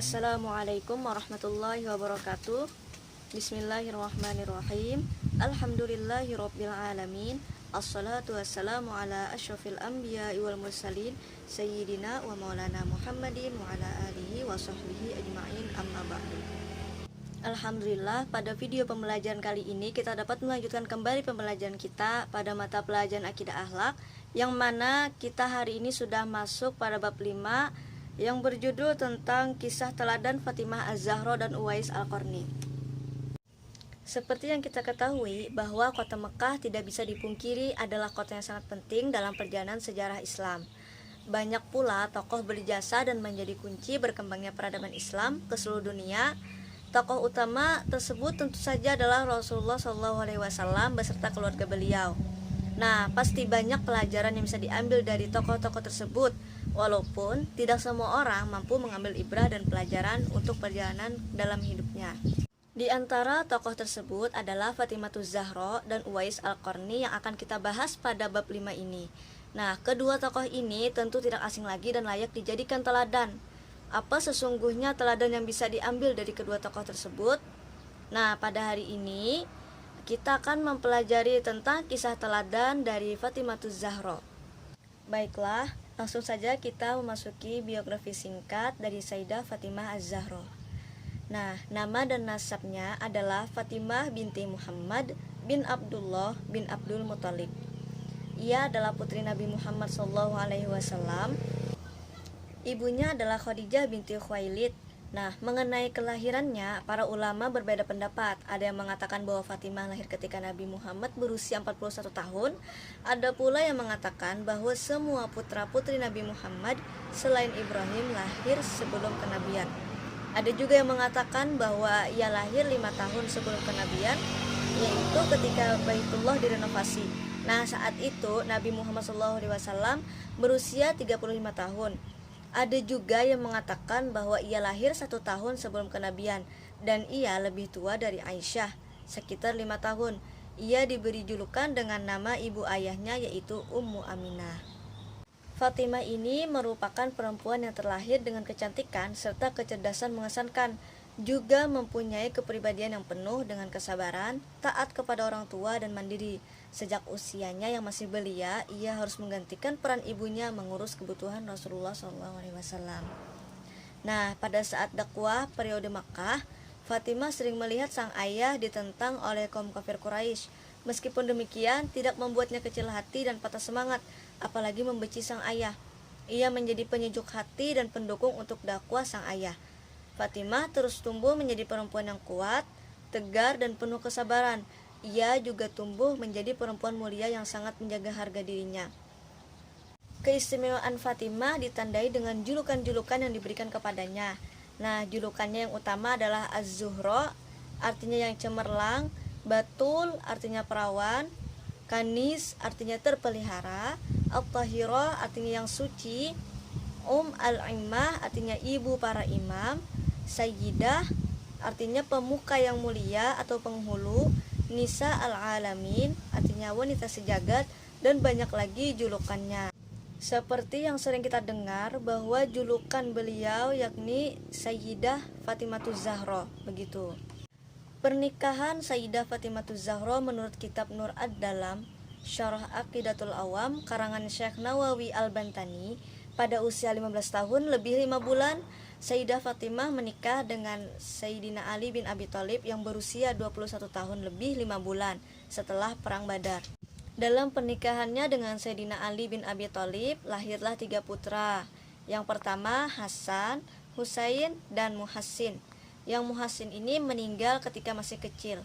Assalamualaikum warahmatullahi wabarakatuh. Bismillahirrahmanirrahim. Alhamdulillahirabbil alamin. Assalatu wassalamu ala asyrafil anbiya'i wal mursalin sayyidina wa maulana Muhammadin wa ala alihi wa sahbihi ajma'in, amma ba'du. Alhamdulillah, pada video pembelajaran kali ini kita dapat melanjutkan kembali pembelajaran kita pada mata pelajaran akidah akhlak, yang mana kita hari ini sudah masuk pada bab 5 yang berjudul tentang kisah teladan Fatimah Az-Zahra dan Uwais Al-Qarni. Seperti yang kita ketahui bahwa kota Mekah tidak bisa dipungkiri adalah kota yang sangat penting dalam perjalanan sejarah Islam. Banyak pula tokoh berjasa dan menjadi kunci berkembangnya peradaban Islam ke seluruh dunia. Tokoh utama tersebut tentu saja adalah Rasulullah SAW beserta keluarga beliau. Nah, pasti banyak pelajaran yang bisa diambil dari tokoh-tokoh tersebut, walaupun tidak semua orang mampu mengambil ibrah dan pelajaran untuk perjalanan dalam hidupnya. Di antara tokoh tersebut adalah Fatimah Az-Zahra dan Uwais Al-Qarni yang akan kita bahas pada bab 5 ini. Nah, kedua tokoh ini tentu tidak asing lagi dan layak dijadikan teladan. Apa sesungguhnya teladan yang bisa diambil dari kedua tokoh tersebut? Nah, pada hari ini kita akan mempelajari tentang kisah teladan dari Fatimah Az-Zahra. Baiklah, langsung saja kita memasuki biografi singkat dari Sayyidah Fatimah Az-Zahra. Nah, nama dan nasabnya adalah Fatimah binti Muhammad bin Abdullah bin Abdul Muthalib. Ia adalah putri Nabi Muhammad SAW. Ibunya adalah Khadijah binti Khuwailid. Nah, mengenai kelahirannya, para ulama berbeda pendapat. Ada yang mengatakan bahwa Fatimah lahir ketika Nabi Muhammad berusia 41 tahun. Ada pula yang mengatakan bahwa semua putra-putri Nabi Muhammad selain Ibrahim lahir sebelum kenabian. Ada juga yang mengatakan bahwa ia lahir 5 tahun sebelum kenabian, yaitu ketika Baitullah direnovasi. Nah, saat itu Nabi Muhammad SAW berusia 35 tahun. Ada juga yang mengatakan bahwa ia lahir 1 tahun sebelum kenabian, dan ia lebih tua dari Aisyah, sekitar 5 tahun. Ia diberi julukan dengan nama ibu ayahnya, yaitu Ummu Aminah. Fatimah ini merupakan perempuan yang terlahir dengan kecantikan serta kecerdasan mengesankan, juga mempunyai kepribadian yang penuh dengan kesabaran, taat kepada orang tua dan mandiri. Sejak usianya yang masih belia, ia harus menggantikan peran ibunya mengurus kebutuhan Rasulullah SAW. Nah, pada saat dakwah periode Makkah, Fatimah sering melihat sang ayah ditentang oleh kaum kafir Quraisy. Meskipun demikian, tidak membuatnya kecil hati dan patah semangat, apalagi membenci sang ayah. Ia menjadi penyejuk hati dan pendukung untuk dakwah sang ayah. Fatimah terus tumbuh menjadi perempuan yang kuat, tegar, dan penuh kesabaran. Ia juga tumbuh menjadi perempuan mulia yang sangat menjaga harga dirinya. Keistimewaan Fatimah ditandai dengan julukan-julukan yang diberikan kepadanya. Nah, julukannya yang utama adalah Az-Zuhra, artinya yang cemerlang, Batul, artinya perawan, Kanis, artinya terpelihara, At-Tahira, artinya yang suci, Al-Immah, artinya ibu para imam, Sayyidah, artinya pemuka yang mulia atau penghulu, Nisa al-Alamin, artinya wanita sejagat, dan banyak lagi julukannya. Seperti yang sering kita dengar bahwa julukan beliau yakni Sayyidah Fatimah Az-Zahra, begitu. Pernikahan Sayyidah Fatimah Az-Zahra menurut kitab Nur Ad-Dalam, Syarah Aqidatul Awam, karangan Syekh Nawawi Al-Bantani, pada usia 15 tahun lebih 5 bulan, Sayyidah Fatimah menikah dengan Sayyidina Ali bin Abi Thalib yang berusia 21 tahun lebih 5 bulan setelah Perang Badar. Dalam pernikahannya dengan Sayyidina Ali bin Abi Thalib, lahirlah 3 putra. Yang pertama Hasan, Husain, dan Muhassin. Yang Muhassin ini meninggal ketika masih kecil.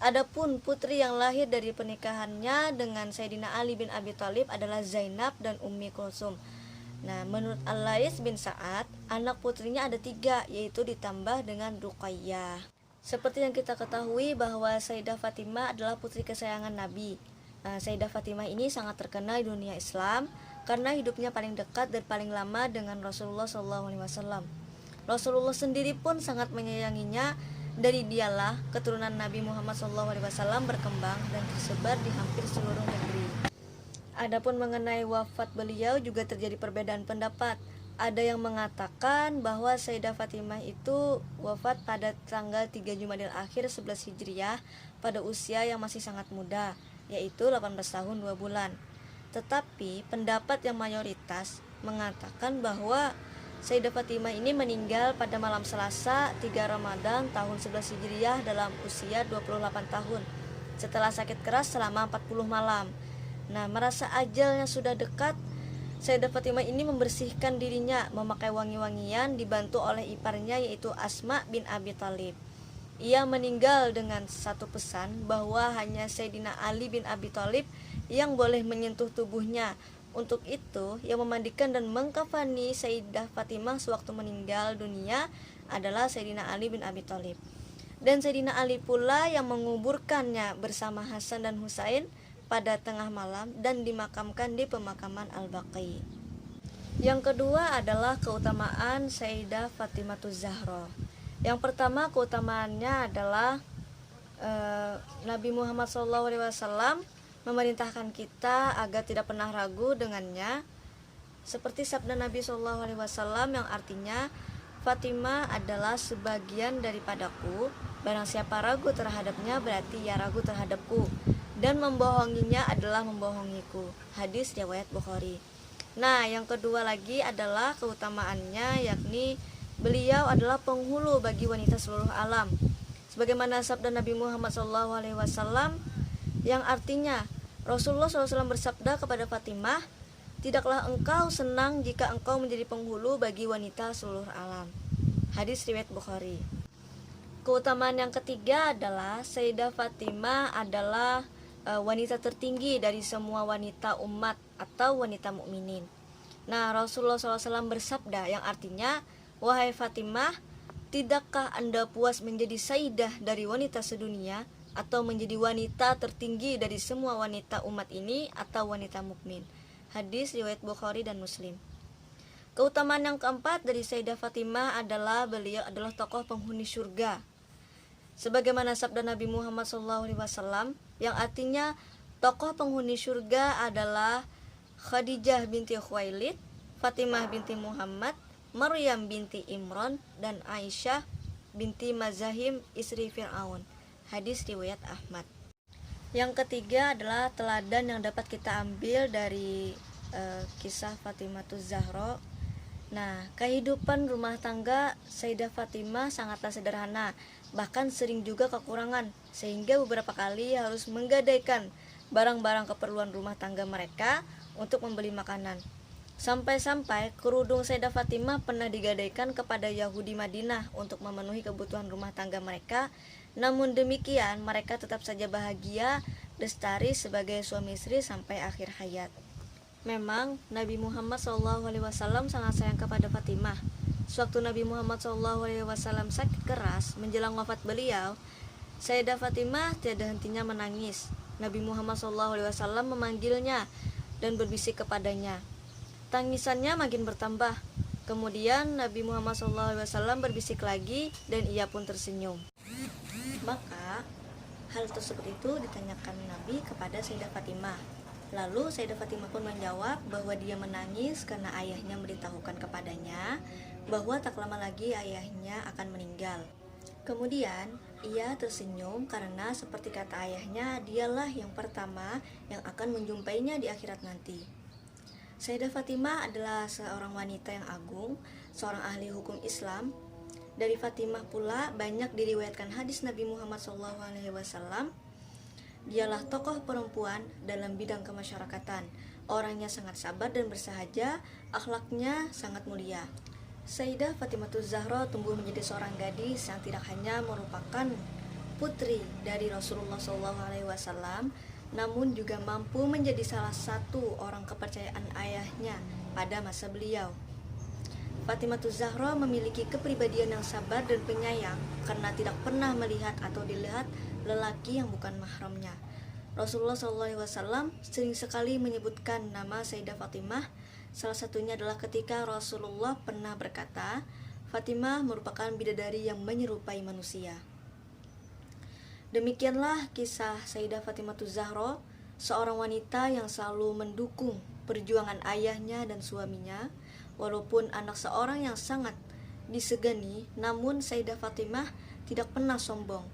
Adapun putri yang lahir dari pernikahannya dengan Sayyidina Ali bin Abi Thalib adalah Zainab dan Ummi Kulsum. Nah, menurut Al-Lais bin Sa'ad, anak putrinya ada 3, yaitu ditambah dengan Ruqayyah. Seperti yang kita ketahui bahwa Sayyidah Fatimah adalah putri kesayangan Nabi. Nah, Sayyidah Fatimah ini sangat terkenal di dunia Islam karena hidupnya paling dekat dan paling lama dengan Rasulullah SAW. Rasulullah sendiri pun sangat menyayanginya. Dari dialah keturunan Nabi Muhammad SAW berkembang dan tersebar di hampir seluruh negeri. Adapun mengenai wafat beliau juga terjadi perbedaan pendapat. Ada yang mengatakan bahwa Sayyidah Fatimah itu wafat pada tanggal 3 Jumadil Akhir 11 Hijriah pada usia yang masih sangat muda, yaitu 18 tahun 2 bulan. Tetapi pendapat yang mayoritas mengatakan bahwa Sayyidah Fatimah ini meninggal pada malam Selasa 3 Ramadan tahun 11 Hijriah dalam usia 28 tahun setelah sakit keras selama 40 malam. Nah, merasa ajalnya sudah dekat, Sayyidah Fatimah ini membersihkan dirinya memakai wangi-wangian dibantu oleh iparnya yaitu Asma bin Abi Thalib. Ia meninggal dengan satu pesan bahwa hanya Sayyidina Ali bin Abi Thalib yang boleh menyentuh tubuhnya. Untuk itu, yang memandikan dan mengkafani Sayyidah Fatimah sewaktu meninggal dunia adalah Sayyidina Ali bin Abi Thalib. Dan Sayyidina Ali pula yang menguburkannya bersama Hasan dan Husain pada tengah malam dan dimakamkan di pemakaman Al-Baqi. Yang kedua adalah keutamaan Sayyidah Fatimahuz Zahra. Yang pertama keutamaannya adalah Nabi Muhammad SAW memerintahkan kita agar tidak pernah ragu dengannya, seperti sabda Nabi SAW yang artinya, Fatimah adalah sebagian daripadaku, barang siapa ragu terhadapnya berarti ia ragu terhadapku, dan membohonginya adalah membohongiku. Hadis riwayat Bukhari. Nah, yang kedua lagi adalah keutamaannya, yakni beliau adalah penghulu bagi wanita seluruh alam. Sebagaimana sabda Nabi Muhammad SAW yang artinya Rasulullah SAW bersabda kepada Fatimah, tidaklah engkau senang jika engkau menjadi penghulu bagi wanita seluruh alam. Hadis riwayat Bukhari. Keutamaan yang ketiga adalah Sayyidah Fatimah adalah wanita tertinggi dari semua wanita umat atau wanita mukminin. Nah, Rasulullah SAW bersabda yang artinya, wahai Fatimah, tidakkah Anda puas menjadi sayyidah dari wanita sedunia atau menjadi wanita tertinggi dari semua wanita umat ini atau wanita mukmin? Hadis riwayat Bukhari dan Muslim. Keutamaan yang keempat dari Sayyidah Fatimah adalah beliau adalah tokoh penghuni surga. Sebagaimana sabda Nabi Muhammad SAW yang artinya tokoh penghuni surga adalah Khadijah binti Khuwailid, Fatimah binti Muhammad, Maryam binti Imran, dan Aisyah binti Mazahim istri Fir'aun. Hadis riwayat Ahmad. Yang ketiga adalah teladan yang dapat kita ambil dari kisah Fatimahuz Zahra. Nah, kehidupan rumah tangga Sayyidah Fatimah sangatlah sederhana, bahkan sering juga kekurangan, sehingga beberapa kali harus menggadaikan barang-barang keperluan rumah tangga mereka untuk membeli makanan. Sampai-sampai kerudung Sayyidah Fatimah pernah digadaikan kepada Yahudi Madinah untuk memenuhi kebutuhan rumah tangga mereka. Namun demikian, mereka tetap saja bahagia, lestari sebagai suami istri sampai akhir hayat. Memang Nabi Muhammad SAW sangat sayang kepada Fatimah. Sewaktu Nabi Muhammad SAW sakit keras menjelang wafat beliau, Sayyidah Fatimah tiada hentinya menangis. Nabi Muhammad SAW memanggilnya dan berbisik kepadanya. Tangisannya makin bertambah. Kemudian Nabi Muhammad SAW berbisik lagi dan ia pun tersenyum. Maka hal tersebut itu ditanyakan Nabi kepada Sayyidah Fatimah. Lalu Sayyidah Fatimah pun menjawab bahwa dia menangis karena ayahnya memberitahukan kepadanya bahwa tak lama lagi ayahnya akan meninggal. Kemudian ia tersenyum karena seperti kata ayahnya, dialah yang pertama yang akan menjumpainya di akhirat nanti. Sayyidah Fatimah adalah seorang wanita yang agung, seorang ahli hukum Islam. Dari Fatimah pula banyak diriwayatkan hadis Nabi Muhammad SAW. Dialah tokoh perempuan dalam bidang kemasyarakatan. Orangnya sangat sabar dan bersahaja, akhlaknya sangat mulia. Sayyidah Fatimahuz Zahra tumbuh menjadi seorang gadis yang tidak hanya merupakan putri dari Rasulullah SAW, namun juga mampu menjadi salah satu orang kepercayaan ayahnya pada masa beliau. Fatimahuz Zahra memiliki kepribadian yang sabar dan penyayang karena tidak pernah melihat atau dilihat lelaki yang bukan mahramnya. Rasulullah SAW sering sekali menyebutkan nama Sayyidah Fatimah. Salah satunya adalah ketika Rasulullah pernah berkata, Fatimah merupakan bidadari yang menyerupai manusia. Demikianlah kisah Sayyidah Fatimahuz Zahra, seorang wanita yang selalu mendukung perjuangan ayahnya dan suaminya. Walaupun anak seorang yang sangat disegani, namun Sayyidah Fatimah tidak pernah sombong.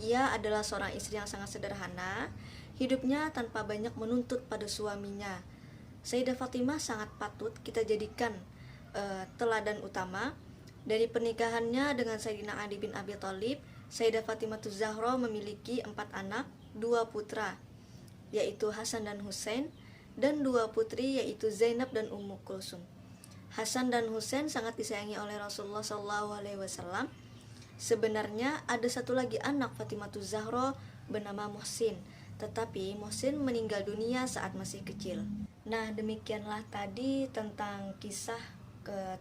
Ia adalah seorang istri yang sangat sederhana, hidupnya tanpa banyak menuntut pada suaminya. Sayyidah Fatimah sangat patut kita jadikan teladan utama. Dari pernikahannya dengan Sayyidina Ali bin Abi Thalib, Sayyidah Fatimah Zahra memiliki 4 anak, 2 putra, yaitu Hasan dan Husain, dan 2 putri, yaitu Zainab dan Ummu Kulsum. Hasan dan Husain sangat disayangi oleh Rasulullah SAW. Sebenarnya ada satu lagi anak Fatimah Zahra bernama Muhsin, tetapi Muhsin meninggal dunia saat masih kecil. Nah, demikianlah tadi tentang kisah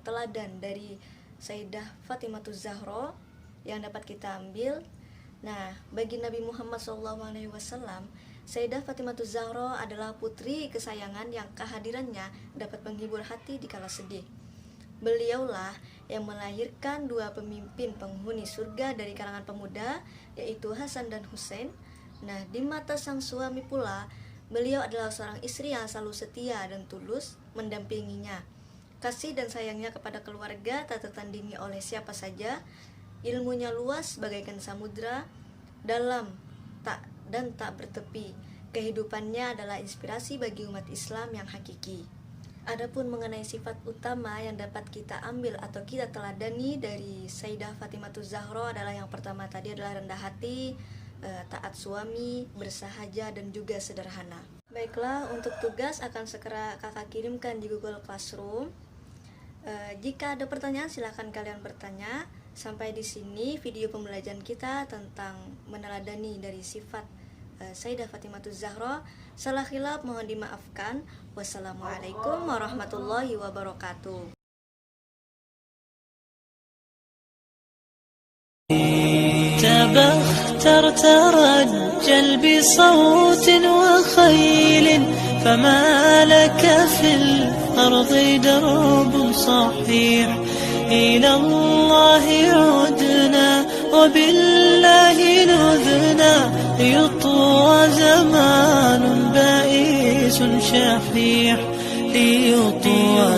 teladan dari Sayyidah Fatimah Zahra yang dapat kita ambil. Nah, bagi Nabi Muhammad SAW, Sayyidah Fatimah Zahra adalah putri kesayangan yang kehadirannya dapat menghibur hati di kala sedih. Beliaulah yang melahirkan 2 pemimpin penghuni surga dari kalangan pemuda, yaitu Hasan dan Husain. Nah, di mata sang suami pula, beliau adalah seorang istri yang selalu setia dan tulus mendampinginya. Kasih dan sayangnya kepada keluarga tak tertandingi oleh siapa saja. Ilmunya luas bagaikan samudra, dalam dan tak bertepi. Kehidupannya adalah inspirasi bagi umat Islam yang hakiki. Adapun mengenai sifat utama yang dapat kita ambil atau kita teladani dari Sayyidah Fatimah Zahra adalah yang pertama tadi adalah rendah hati, taat suami, bersahaja, dan juga sederhana. Baiklah, untuk tugas akan segera kakak kirimkan di Google Classroom. Jika ada pertanyaan silahkan kalian bertanya. Sampai di sini video pembelajaran kita tentang meneladani dari sifat Sayyidah Fatimah Zahra. Salah khilaf mohon dimaafkan. Wassalamualaikum warahmatullahi wabarakatuh. تبختر ترجل بصوت وخيل فما لك في الأرض درب صحيح إلى الله عدنا وبالله نذنا ليطوى زمان بائس شحيح ليطوى